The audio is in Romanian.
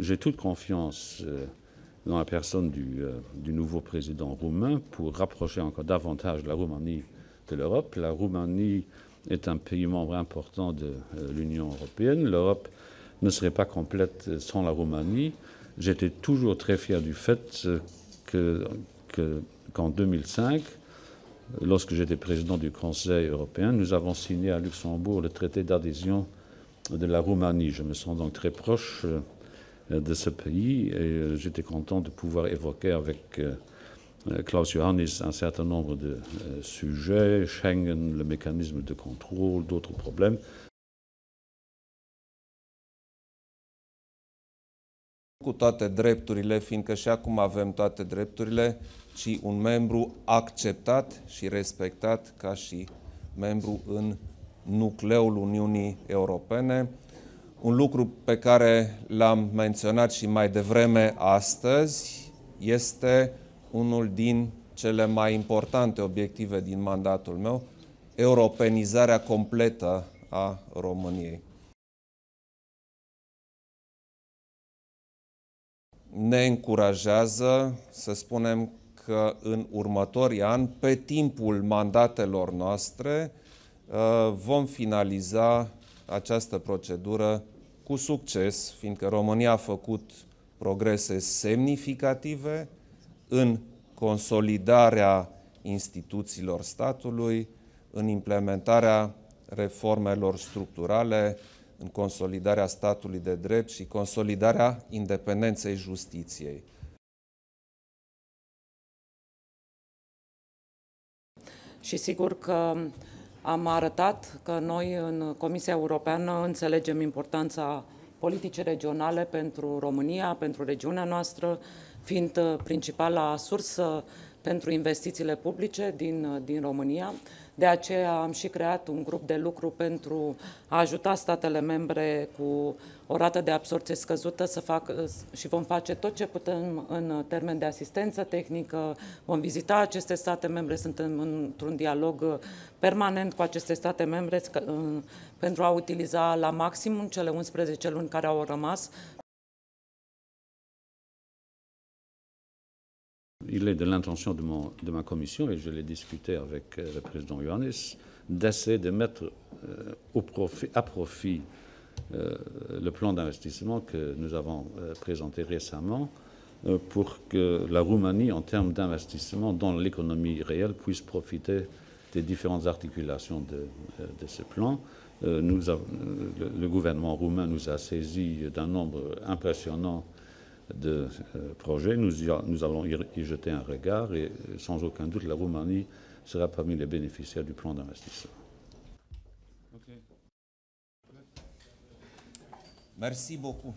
j'ai toute confiance dans la personne du nouveau président roumain pour rapprocher encore davantage la Roumanie de l'Europe. La Roumanie est un pays membre important de l'Union européenne. L'Europe ne serait pas complète sans la Roumanie. J'étais toujours très fier du fait qu'en 2005, lorsque j'étais président du Conseil européen, nous avons signé à Luxembourg le traité d'adhésion de la Roumanie. Je me sens donc très proche de ce pays et j'étais content de pouvoir évoquer avec Klaus Iohannis un certain nombre de sujets, Schengen, le mécanisme de contrôle, d'autres problèmes. Cu toate drepturile, fiindcă și acum avem toate drepturile, ci un membru acceptat și respectat ca și membru în nucleul Uniunii Europene. Un lucru pe care l-am menționat și mai devreme astăzi este unul din cele mai importante obiective din mandatul meu, europenizarea completă a României. Ne încurajează să spunem că în următorii ani, pe timpul mandatelor noastre, vom finaliza această procedură cu succes, fiindcă România a făcut progrese semnificative în consolidarea instituțiilor statului, în implementarea reformelor structurale, în consolidarea statului de drept și consolidarea independenței justiției. Și sigur că am arătat că noi în Comisia Europeană înțelegem importanța politicii regionale pentru România, pentru regiunea noastră, fiind principala sursă pentru investițiile publice din România. De aceea am și creat un grup de lucru pentru a ajuta statele membre cu o rată de absorbție scăzută să facă și vom face tot ce putem în termen de asistență tehnică, vom vizita aceste state membre, suntem într-un dialog permanent cu aceste state membre pentru a utiliza la maximum cele 11 luni care au rămas. Il est de l'intention de ma commission, et je l'ai discuté avec le président Iohannis, d'essayer de mettre à profit le plan d'investissement que nous avons présenté récemment pour que la Roumanie, en termes d'investissement dans l'économie réelle, puisse profiter des différentes articulations de ce plan. Le gouvernement roumain nous a saisi d'un nombre impressionnant de projets. Nous allons y jeter un regard et sans aucun doute la Roumanie sera parmi les bénéficiaires du plan d'investissement. Merci beaucoup.